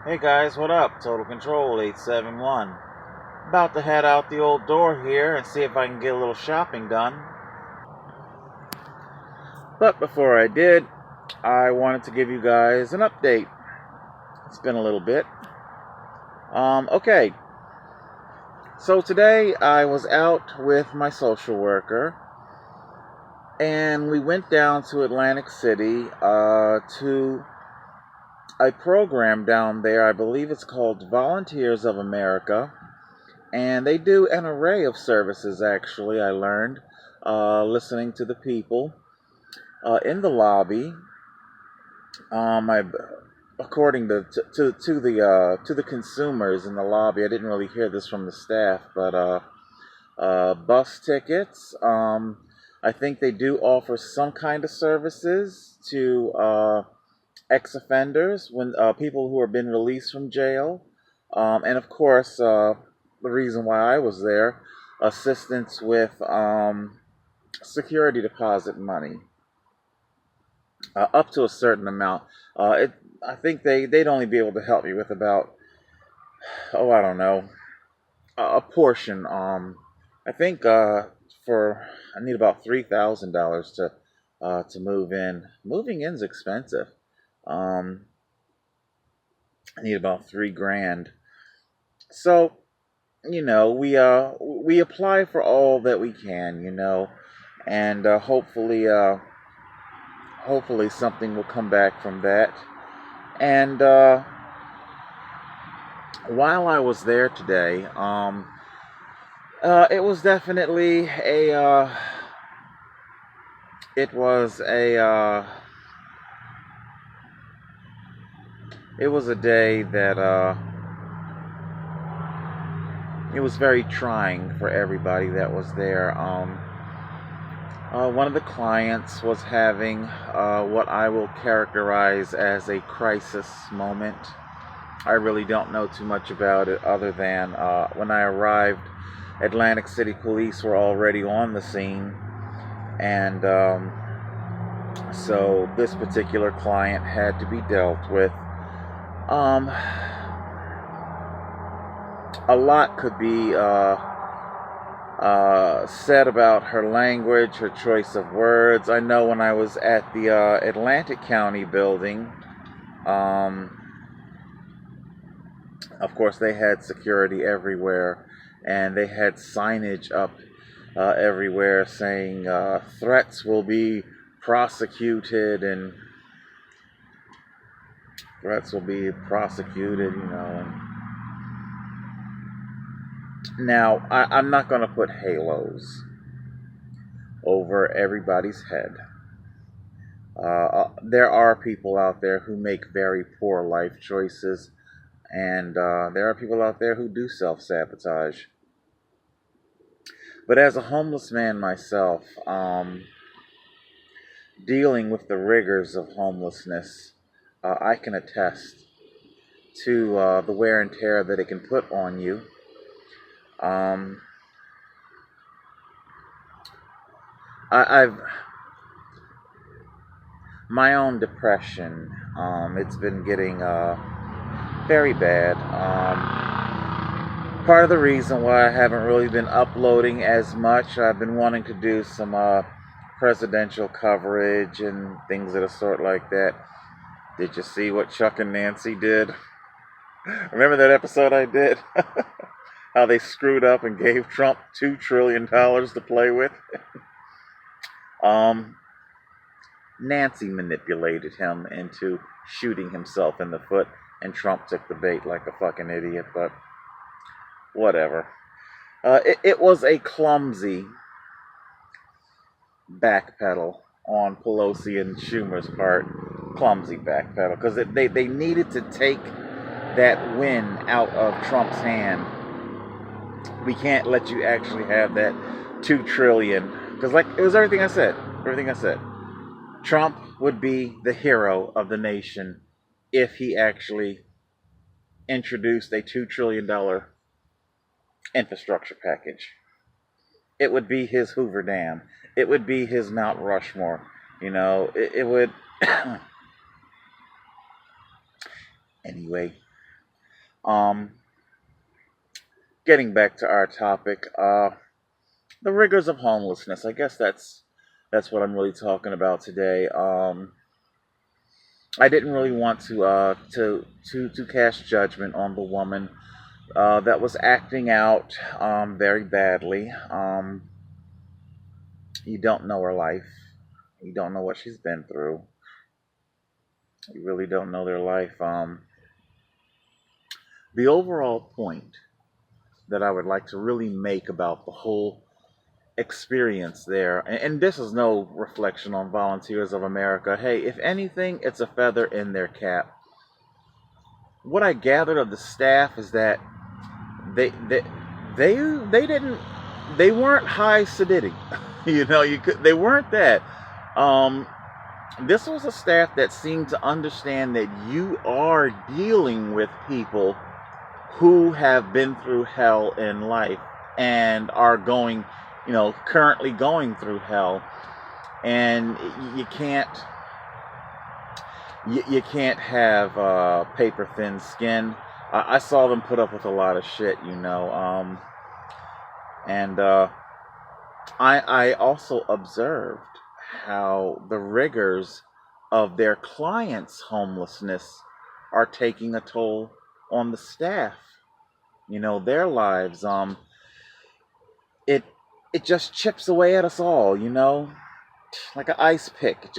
Hey guys, what up? Total Control 871. About to head out the old door here and see if I can get a little shopping done. But before I did, I wanted to give you guys an update. It's been a little bit. Okay. So today I was out with my social worker and we went down to Atlantic City to a program down there. I believe it's called Volunteers of America. And they do an array of services, actually, I learned, listening to the people in the lobby. According to the consumers in the lobby, I didn't really hear this from the staff, but bus tickets. I think they do offer some kind of services to ex-offenders, when people who have been released from jail, and of course, the reason why I was there, assistance with security deposit money, up to a certain amount. I think they'd only be able to help me with about, I don't know, a portion. I think I need about $3,000 to move in. Moving in's expensive. Um, I need about 3 grand. So, we apply for all that we can, and hopefully something will come back from that. And while I was there today, it was definitely it was a it was a day that it was very trying for everybody that was there. One of the clients was having what I will characterize as a crisis moment. I really don't know too much about it other than when I arrived, Atlantic City Police were already on the scene. And so this particular client had to be dealt with. Um, a lot could be said about her language, her choice of words. I know when I was at the Atlantic County building, um, of course, they had security everywhere, and they had signage up everywhere saying threats will be prosecuted, and threats will be prosecuted. Now, I'm not going to put halos over everybody's head. There are people out there who make very poor life choices, and there are people out there who do self-sabotage. But as a homeless man myself, dealing with the rigors of homelessness, I can attest to the wear and tear that it can put on you. Um, I've my own depression. It's been getting very bad. Part of the reason why I haven't really been uploading as much, I've been wanting to do some presidential coverage and things of the sort like that. Did you see what Chuck and Nancy did? Remember that episode I did? How they screwed up and gave Trump $2 trillion to play with? um, Nancy manipulated him into shooting himself in the foot, and Trump took the bait like a fucking idiot, but whatever. It was a clumsy backpedal on Pelosi and Schumer's part. Clumsy backpedal, because they needed to take that win out of Trump's hand. We can't let you actually have that 2 trillion, because like it was everything I said. Trump would be the hero of the nation if he actually introduced a $2 trillion infrastructure package. It would be his Hoover Dam. It would be his Mount Rushmore. It would. Anyway, Um, Getting back to our topic, the rigors of homelessness. I guess that's what I'm really talking about today. I didn't really want to cast judgment on the woman that was acting out very badly. You don't know her life. You don't know what she's been through. You really don't know their life. The overall point that I would like to really make about the whole experience there, and this is no reflection on Volunteers of America. Hey, if anything, it's a feather in their cap. What I gathered of the staff is that they they they didn't they weren't high sedity. They weren't that. Um, this was a staff that seemed to understand that you are dealing with people who have been through hell in life and are going, currently going through hell, and you can't have paper thin skin. I saw them put up with a lot of shit, and I also observed how the rigors of their clients' homelessness are taking a toll on the staff. Their lives. It it just chips away at us all. Like an ice pick.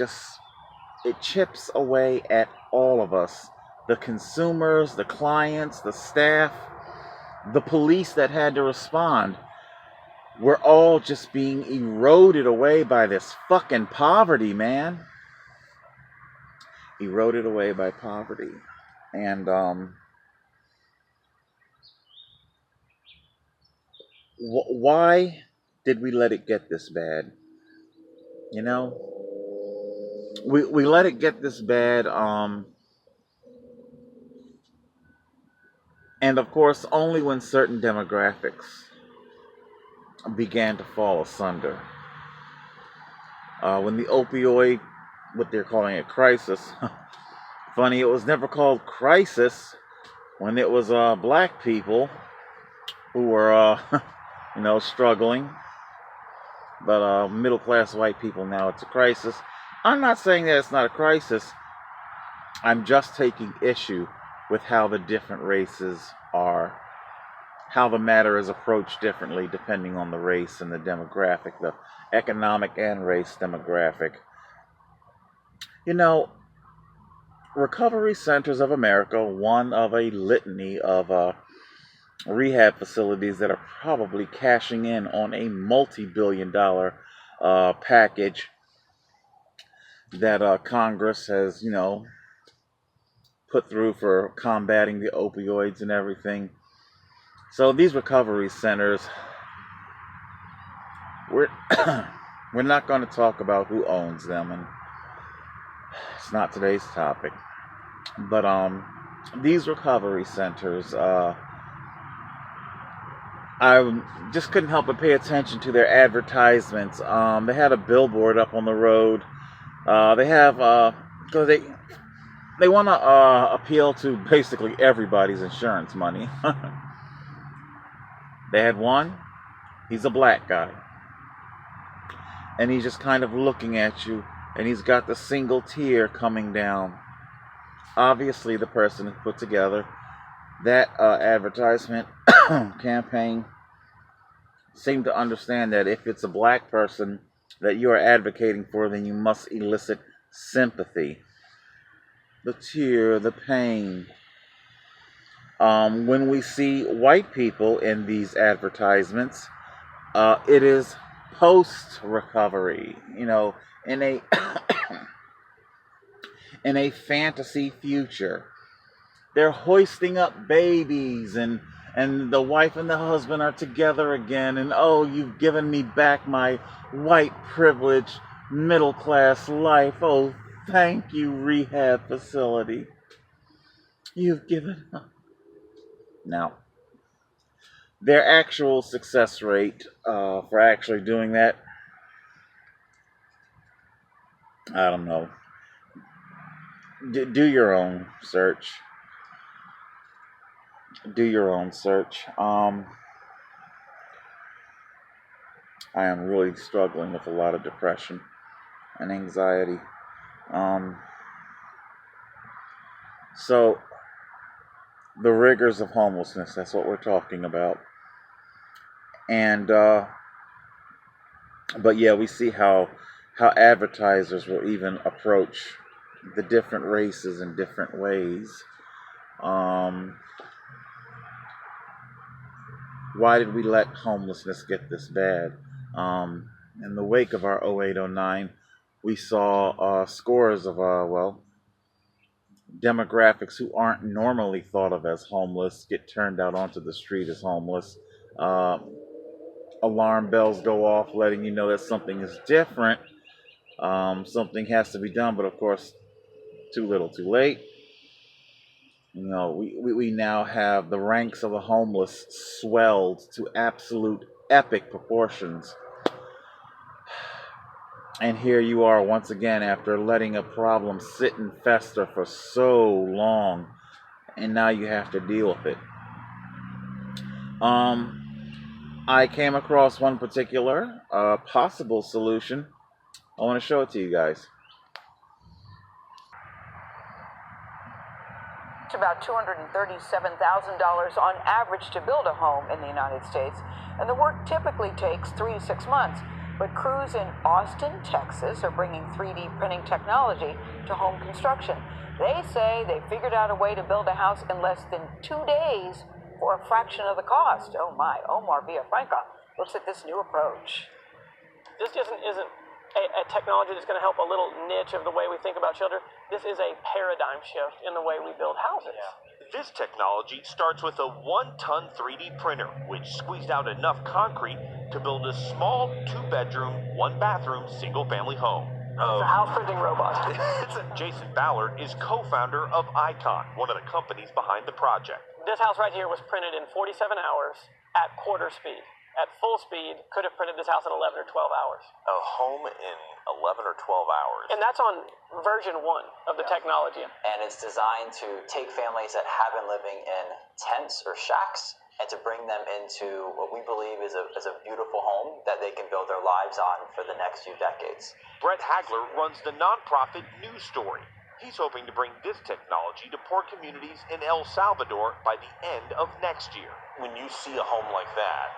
It chips away at all of us. The consumers, the clients, the staff, the police that had to respond. We're all just being eroded away by this fucking poverty, man. Eroded away by poverty. And why did we let it get this bad? We let it get this bad, and of course only when certain demographics began to fall asunder. When the opioid, what they're calling a crisis, funny, it was never called crisis when it was black people who were, struggling. But middle class white people, now it's a crisis. I'm not saying that it's not a crisis. I'm just taking issue with how the different races are, how the matter is approached differently depending on the race and the demographic, the economic and race demographic. Recovery Centers of America, one of a litany of rehab facilities that are probably cashing in on a multi-billion-dollar package that Congress has, put through for combating the opioids and everything. So these recovery centers, we're we're not going to talk about who owns them, and it's not today's topic. But these recovery centers, I just couldn't help but pay attention to their advertisements. They had a billboard up on the road. They have because they want to appeal to basically everybody's insurance money. They had one. He's a black guy, and he's just kind of looking at you, and he's got the single tear coming down. Obviously, the person who put together that advertisement campaign seemed to understand that if it's a black person that you are advocating for, then you must elicit sympathy, the tear, the pain. When we see white people in these advertisements, it is post-recovery, in a in a fantasy future. They're hoisting up babies, and the wife and the husband are together again, and oh, you've given me back my white privilege, middle class life. Oh, thank you, rehab facility. You've given up. Now, their actual success rate for actually doing that, I don't know. Do your own search. do your own search. I am really struggling with a lot of depression and anxiety. Um, so, the rigors of homelessness, that's what we're talking about. And, but yeah, we see how advertisers will even approach the different races in different ways. Why did we let homelessness get this bad? In the wake of our 0809, we saw scores of, demographics who aren't normally thought of as homeless get turned out onto the street as homeless. Uh, Alarm bells go off letting you know that something is different. Something has to be done, but of course, too little, too late. You know, we now have the ranks of the homeless swelled to absolute epic proportions. And here you are once again after letting a problem sit and fester for so long, and now you have to deal with it. I came across one particular possible solution. I want to show it to you guys. It's about $237,000 on average to build a home in the United States, and the work typically takes 3 to 6 months. But crews in Austin, Texas are bringing 3D printing technology to home construction. They say they figured out a way to build a house in less than 2 days for a fraction of the cost. Oh my, Omar Villafranca looks at this new approach. This isn't a technology that's going to help a little niche of the way we think about children. This is a paradigm shift in the way we build houses. Yeah. This technology starts with a 1-ton 3D printer, which squeezed out enough concrete to build a small 2-bedroom, 1-bathroom, single-family home. It's a house printing robot. Jason Ballard is co-founder of Icon, one of the companies behind the project. This house right here was printed in 47 hours at quarter speed. At full speed, could have printed this house in 11 or 12 hours. A home in 11 or 12 hours. And that's on version 1 of the technology. And it's designed to take families that have been living in tents or shacks and to bring them into what we believe is a beautiful home that they can build their lives on for the next few decades. Brett Hagler runs the nonprofit News Story. He's hoping to bring this technology to poor communities in El Salvador by the end of next year. When you see a home like that,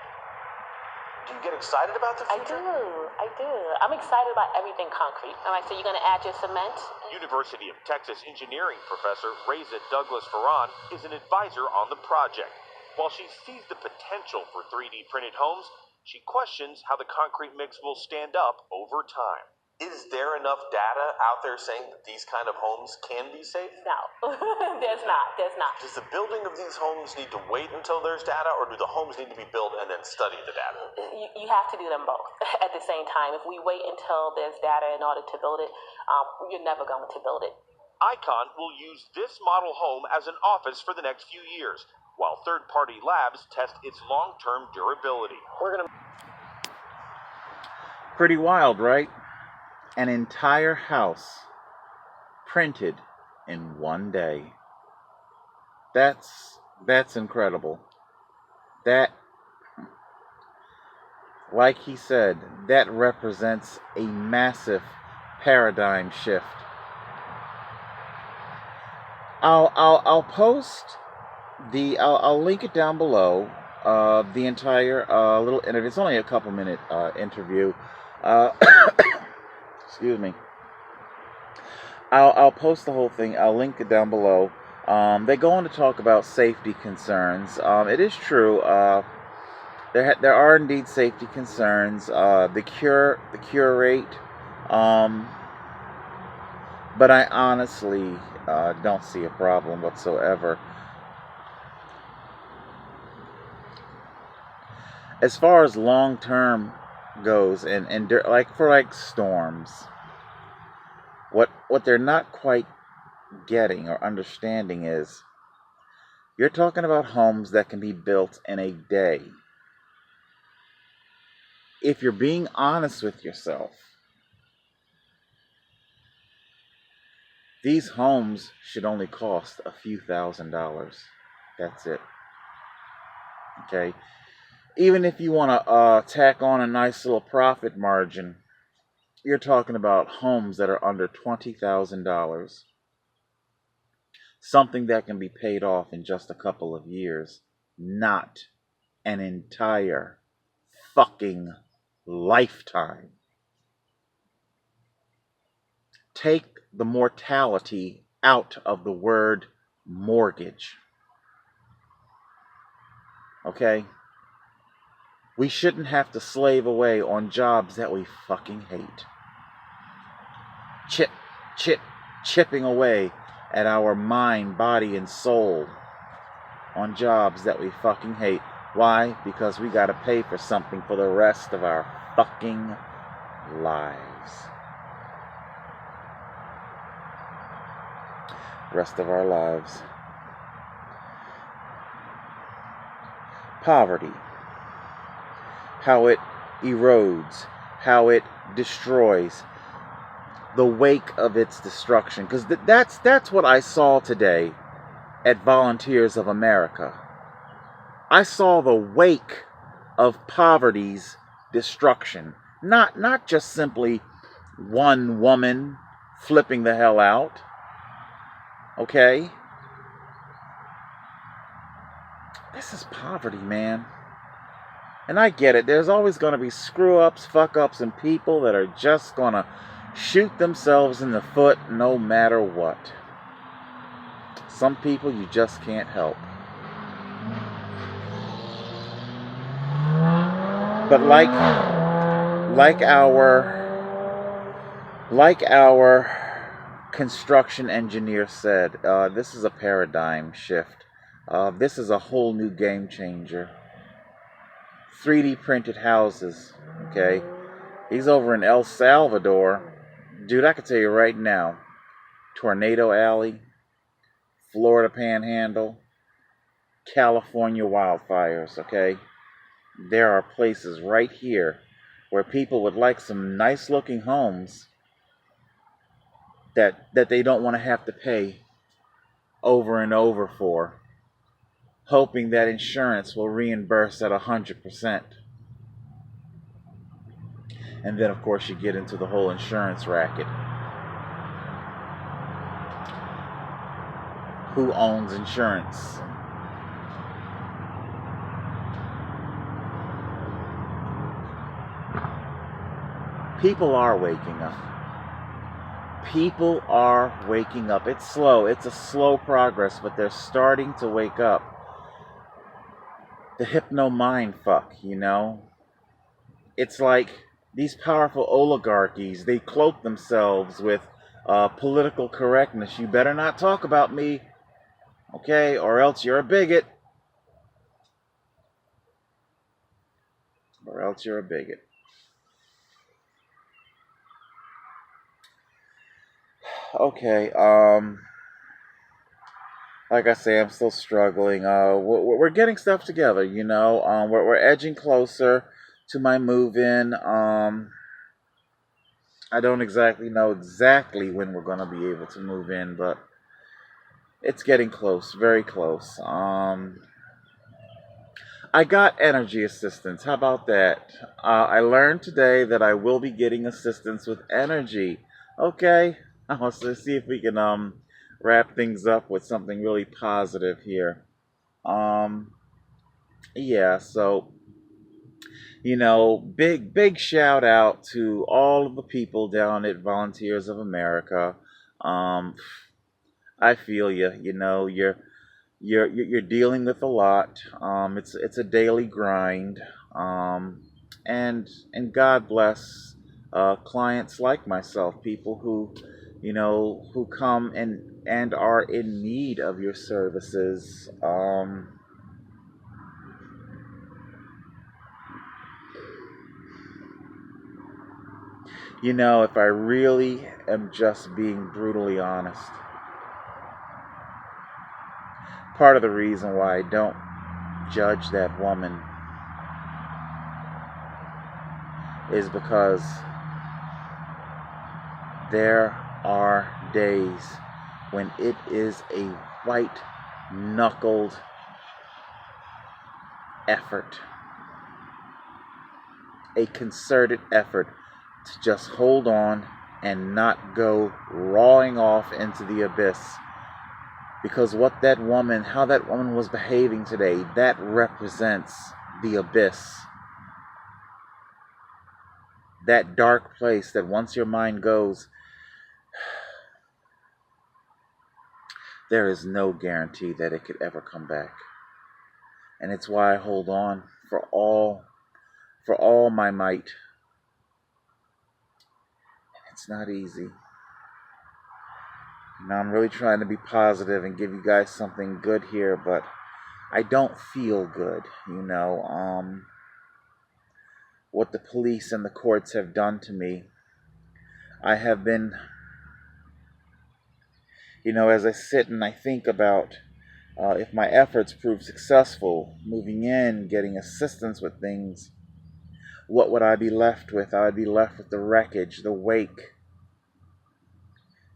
do you get excited about the future? I do. I'm excited about everything concrete. And like, so you're going to add your cement? University of Texas engineering professor Reza Douglas Farran is an advisor on the project. While she sees the potential for 3D printed homes, she questions how the concrete mix will stand up over time. Is there enough data out there saying that these kind of homes can be safe? No, there's not. Does the building of these homes need to wait until there's data, or do the homes need to be built and then study the data? You have to do them both at the same time. If we wait until there's data in order to build it, you're never going to build it. Icon will use this model home as an office for the next few years, while third-party labs test its long-term durability. Pretty wild, right? An entire house printed in 1 day. That's incredible. That, like he said, that represents a massive paradigm shift. I'll post I'll link it down below. The entire little interview. It's only a couple minute interview. Excuse me. I'll post the whole thing. I'll link it down below. They go on to talk about safety concerns. It is true. There are indeed safety concerns. The cure rate. But I honestly don't see a problem whatsoever. As far as long term goes, and like storms, what they're not quite getting or understanding is you're talking about homes that can be built in a day. If you're being honest with yourself, these homes should only cost a few $1,000s. That's it. Okay? Even if you want to tack on a nice little profit margin, you're talking about homes that are under $20,000. Something that can be paid off in just a couple of years, not an entire fucking lifetime. Take the mortality out of the word mortgage. Okay? We shouldn't have to slave away on jobs that we fucking hate. Chipping away at our mind, body, and soul on jobs that we fucking hate. Why? Because we gotta pay for something for the rest of our fucking lives. Rest of our lives. Poverty. How it erodes. How it destroys. The wake of its destruction. Because that's what I saw today at Volunteers of America. I saw the wake of poverty's destruction. Not just simply one woman flipping the hell out. Okay? This is poverty, man. And I get it. There's always going to be screw-ups, fuck-ups, and people that are just going to shoot themselves in the foot no matter what. Some people you just can't help. But like our construction engineer said, this is a paradigm shift. This is a whole new game changer. 3D printed houses, okay? He's over in El Salvador. Dude, I can tell you right now, Tornado Alley, Florida Panhandle, California wildfires, okay? There are places right here where people would like some nice looking homes that they don't want to have to pay over and over for, hoping that insurance will reimburse at 100%. And then, of course, you get into the whole insurance racket. Who owns insurance? People are waking up. People are waking up. It's slow. It's a slow progress, but they're starting to wake up. The hypno mind fuck, you know? It's like these powerful oligarchies, they cloak themselves with political correctness. You better not talk about me, okay? Or else you're a bigot. Or else you're a bigot. Okay, like I say, I'm still struggling. We're getting stuff together, you know. We're edging closer to my move-in. I don't exactly know when we're going to be able to move in, but it's getting close, very close. I got energy assistance. How about that? I learned today that I will be getting assistance with energy. Okay, let's see if we can wrap things up with something really positive here. Yeah, so you know, big shout out to all of the people down at Volunteers of America. I feel you. You know, you're dealing with a lot. It's a daily grind. And God bless clients like myself, people who, you know, who come and are in need of your services. You know, if I really am just being brutally honest, part of the reason why I don't judge that woman is because there are days when it is a white-knuckled effort, a concerted effort to just hold on and not go roaring off into the abyss. Because how that woman was behaving today, that represents the abyss. That dark place that once your mind goes, there is no guarantee that it could ever come back. And it's why I hold on for all my might. It's not easy. Now I'm really trying to be positive and give you guys something good here, but I don't feel good, what the police and the courts have done to me. I have been, as I sit and I think about if my efforts prove successful, moving in, getting assistance with things, what would I be left with? I would be left with the wreckage, the wake.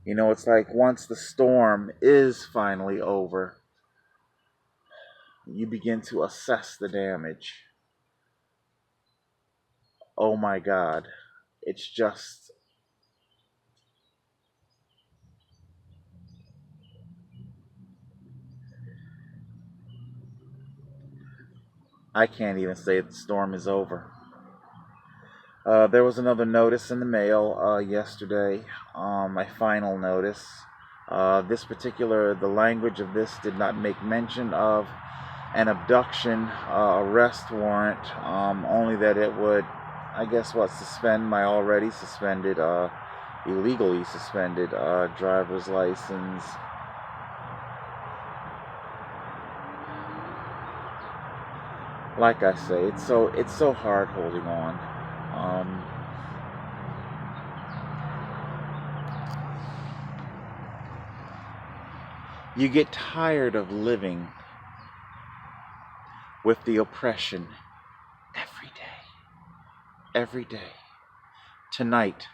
It's like once the storm is finally over, you begin to assess the damage. Oh my God. It's just... I can't even say the storm is over. There was another notice in the mail yesterday, my final notice. The language of this did not make mention of an abduction arrest warrant, only that it would, suspend my already suspended, illegally suspended driver's license. Like I say, it's so hard holding on. You get tired of living with the oppression every day. Tonight,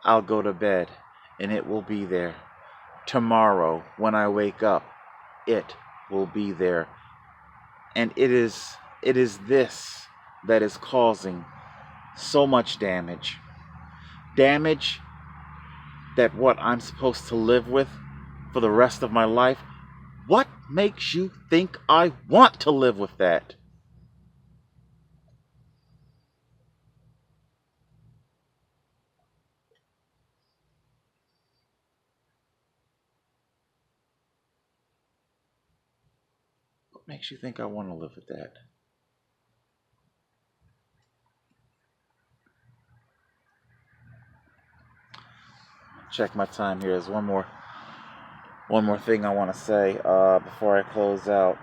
I'll go to bed and it will be there. Tomorrow, when I wake up, it will be there. And it is this that is causing so much damage. Damage that what I'm supposed to live with for the rest of my life, what makes you think I want to live with that? What makes you think I want to live with that? Check my time here. There's one more thing I want to say before I close out.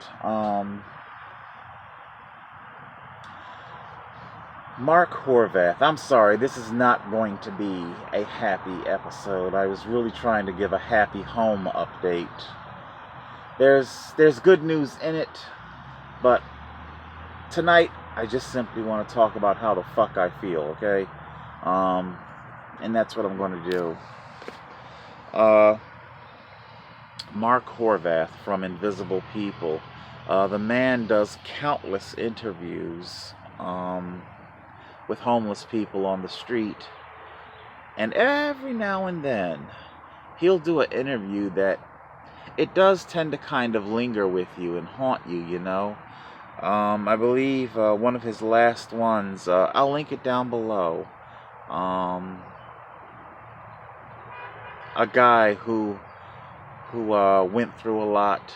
Mark Horvath. I'm sorry, this is not going to be a happy episode. I was really trying to give a happy home update. There's good news in it, but tonight I just simply want to talk about how the fuck I feel, okay? And that's what I'm going to do. Mark Horvath from Invisible People. The man does countless interviews with homeless people on the street. And every now and then, he'll do an interview that it does tend to kind of linger with you and haunt you, I believe one of his last ones, I'll link it down below. A guy who went through a lot.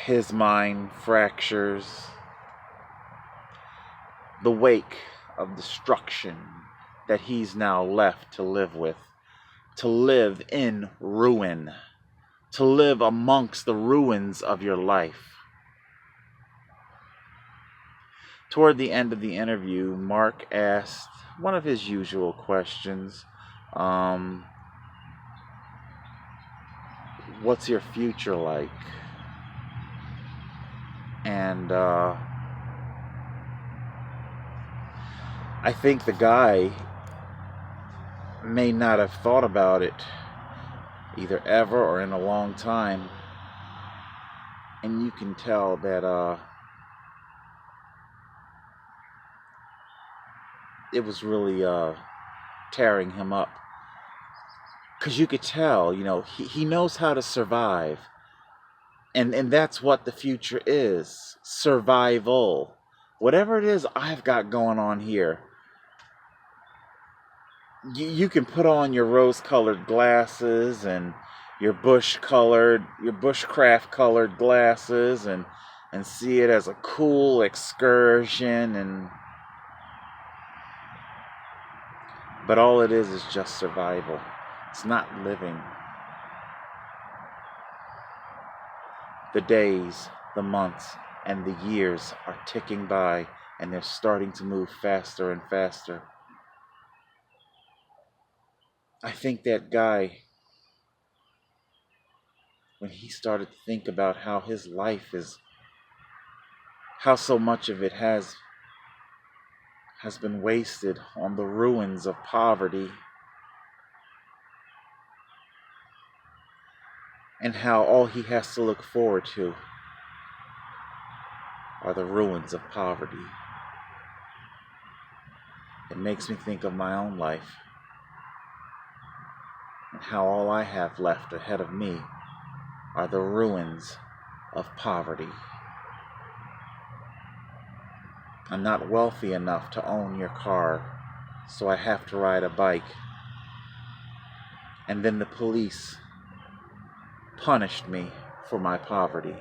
His mind fractures. The wake of destruction that he's now left to live with. To live in ruin. To live amongst the ruins of your life. Toward the end of the interview, Mark asked one of his usual questions. What's your future like? And I think the guy may not have thought about it either ever or in a long time. And you can tell that it was really tearing him up. Because you could tell, he knows how to survive. And that's what the future is. Survival. Whatever it is I've got going on here, you can put on your rose-colored glasses and your bushcraft-colored glasses and see it as a cool excursion, but all it is just survival. It's not living. The days, the months, and the years are ticking by, and they're starting to move faster and faster. I think that guy, when he started to think about how his life is, how so much of it has been wasted on the ruins of poverty, and how all he has to look forward to are the ruins of poverty. It makes me think of my own life, and how all I have left ahead of me are the ruins of poverty. I'm not wealthy enough to own your car, so I have to ride a bike. And then the police punished me for my poverty.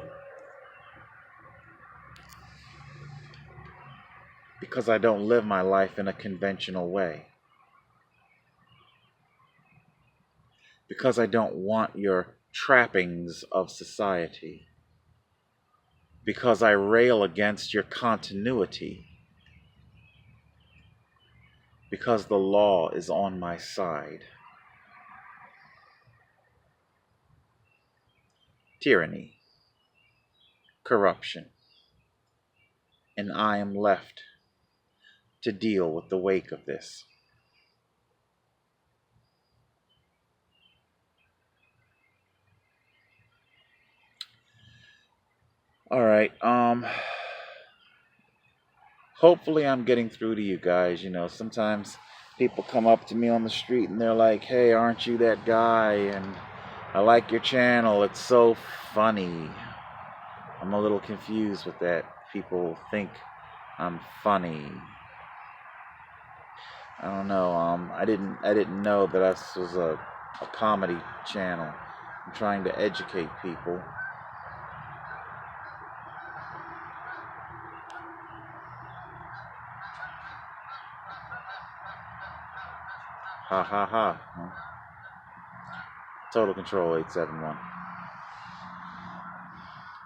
Because I don't live my life in a conventional way. Because I don't want your trappings of society. Because I rail against your continuity. Because the law is on my side. Tyranny. Corruption. And I am left to deal with the wake of this. All right. Hopefully I'm getting through to you guys. Sometimes people come up to me on the street and they're like, "Hey, aren't you that guy? And I like your channel. It's so funny." I'm a little confused with that. People think I'm funny. I don't know. I didn't know that this was a comedy channel. I'm trying to educate people. Ha ha ha. Total Control 871.